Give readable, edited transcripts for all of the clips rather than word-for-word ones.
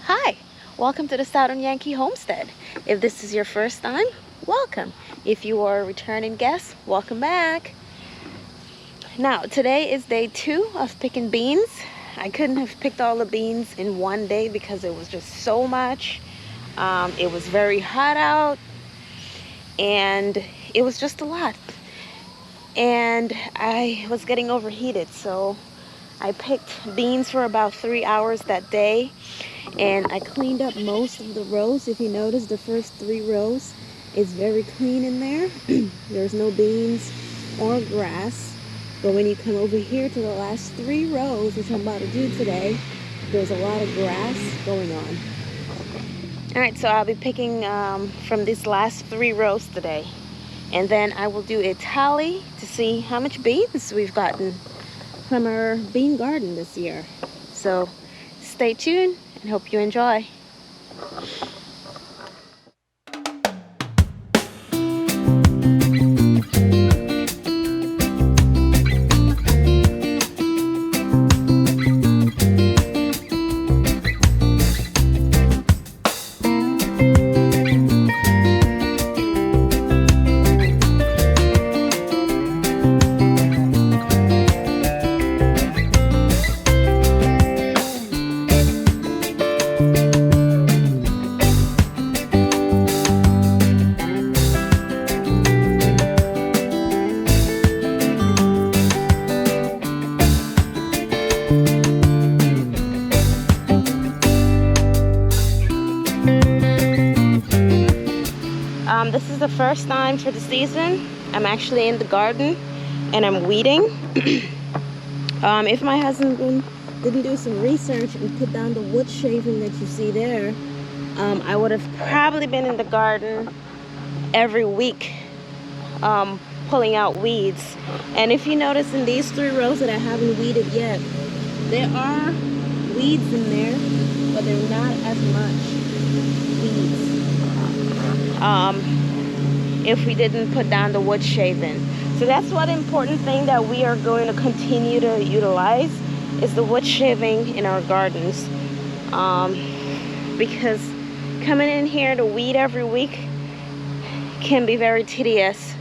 Hi, welcome to the Southern Yankee Homestead. If this is your first time, welcome. If you are a returning guest, welcome back. Now, today is day 2 of picking beans. I couldn't have picked all the beans in one day because it was just so much. It was very hot out and it was just a lot. And I was getting overheated, so I picked beans for about 3 hours that day, and I cleaned up most of the rows. If you notice, the first 3 rows is very clean in there. There's no beans or grass. But when you come over here to the last 3 rows, which I'm about to do today, there's a lot of grass going on. Alright, so I'll be picking from these last 3 rows today. And then I will do a tally to see how much beans we've gotten from our bean garden this year. So stay tuned and hope you enjoy. This is the first time for the season I'm actually in the garden and I'm weeding. If my husband didn't do some research and put down the wood shaving that you see there, I would have probably been in the garden every week pulling out weeds. And if you notice in these 3 rows that I haven't weeded yet, there are weeds in there, but they're not as much weeds if we didn't put down the wood shaving. So that's one important thing that we are going to continue to utilize is the wood shaving in our gardens, because coming in here to weed every week can be very tedious,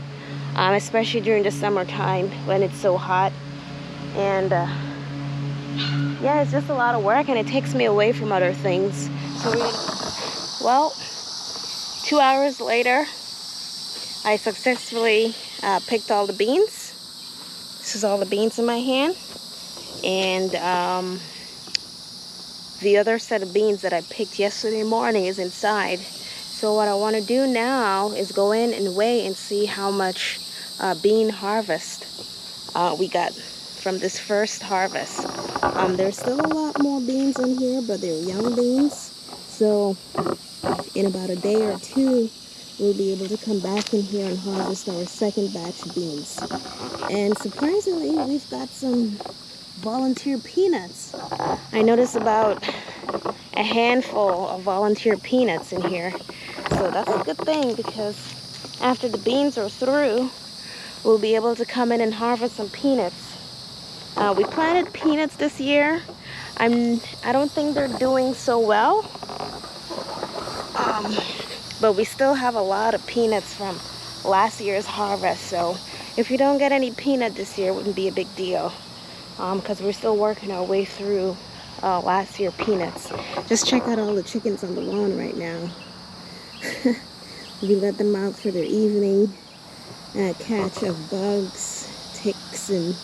especially during the summertime when it's so hot. And yeah, it's just a lot of work and it takes me away from other things. So well, 2 hours later, I successfully picked all the beans. This is all the beans in my hand. And the other set of beans that I picked yesterday morning is inside. So what I want to do now is go in and weigh and see how much bean harvest we got from this first harvest. There's still a lot more beans in here, but they're young beans. So in about a day or 2, we'll be able to come back in here and harvest our second batch of beans. And surprisingly, we've got some volunteer peanuts. I noticed about a handful of volunteer peanuts in here. So that's a good thing, because after the beans are through, we'll be able to come in and harvest some peanuts. We planted peanuts this year. I don't think they're doing so well. But we still have a lot of peanuts from last year's harvest. So if we don't get any peanut this year, it wouldn't be a big deal, because we're still working our way through last year peanuts. Just check out all the chickens on the lawn right now. We let them out for their evening catch of bugs, ticks, and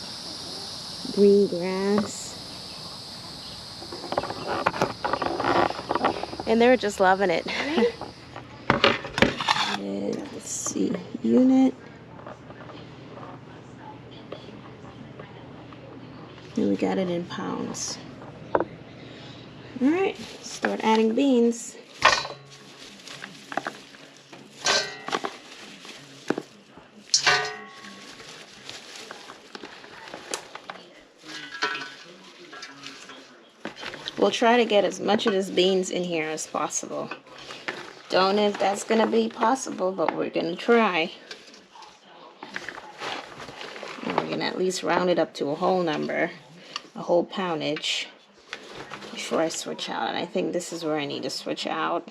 green grass. And they're just loving it. Let's see, unit. And we got it in pounds. All right, start adding beans. We'll try to get as much of this beans in here as possible. Don't know if that's gonna be possible, but we're gonna try. And we're gonna at least round it up to a whole number, a whole poundage. before I switch out. And I think this is where I need to switch out.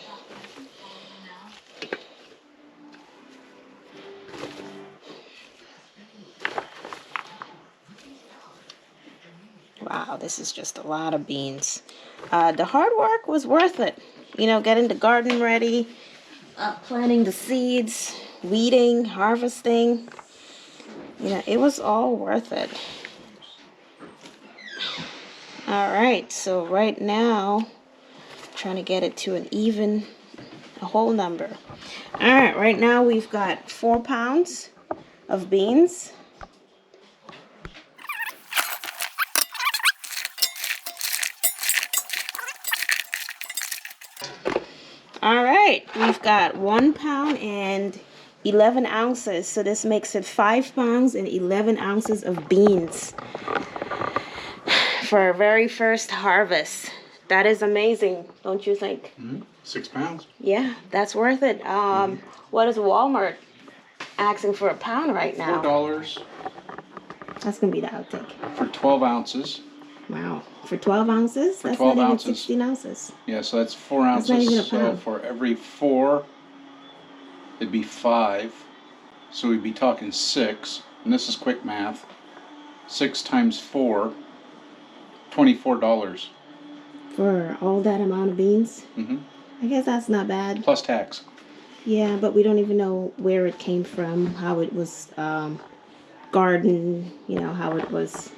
Wow, this is just a lot of beans. The hard work was worth it. You know, getting the garden ready, planting the seeds, weeding, harvesting. You know, it was all worth it. All right, so right now, trying to get it to a whole number. All right now we've got 4 pounds of beans. All right, we've got 1 pound and 11 ounces. So this makes it 5 pounds and 11 ounces of beans for our very first harvest. That is amazing, don't you think? 6 pounds. Yeah, that's worth it. What is Walmart asking for a pound right now? $4 That's gonna be the outtake. for 12 ounces. Wow, for 12 ounces? For That's 12 not even ounces. 16 ounces. Yeah, so that's 4 ounces. That's not even a so pound. for every 4, it'd be 5. So we'd be talking 6. And this is quick math. 6 times 4, $24. For all that amount of beans? Mm-hmm. I guess that's not bad. Plus tax. Yeah, but we don't even know where it came from, how it was gardened, you know, how it was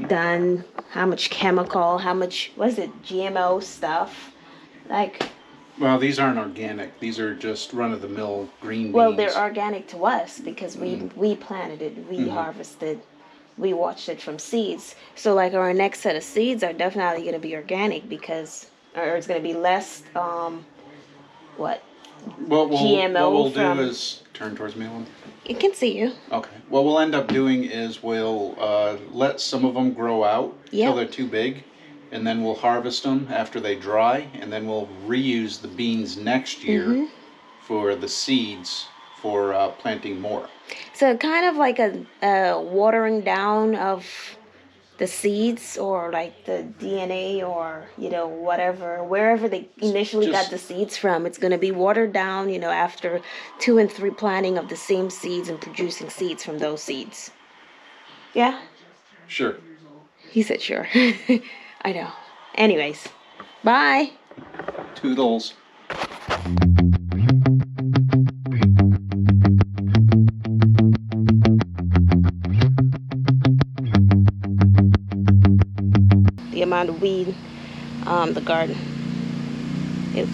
done, how much chemical, how much, what is it, GMO stuff? Like, Well, these aren't organic. These are just run-of-the-mill green beans. well, they're organic to us because we planted it, we harvested, we watched it from seeds. So like our next set of seeds are definitely going to be organic because, or it's going to be less, what GMO what we'll from- do is turn towards me one. it can see you. Okay. What we'll end up doing is we'll let some of them grow out Yeah. till they're too big, and then we'll harvest them after they dry, and then we'll reuse the beans next year for the seeds for planting more. So kind of like a watering down of the seeds or like the DNA or, you know, whatever, wherever they initially got Just- the seeds from, it's going to be watered down, you know, after 2 and 3 planting of the same seeds and producing seeds from those seeds. Yeah? Sure. He said sure. I know. Anyways, bye. Toodles. The amount of weed, the garden. Yeah.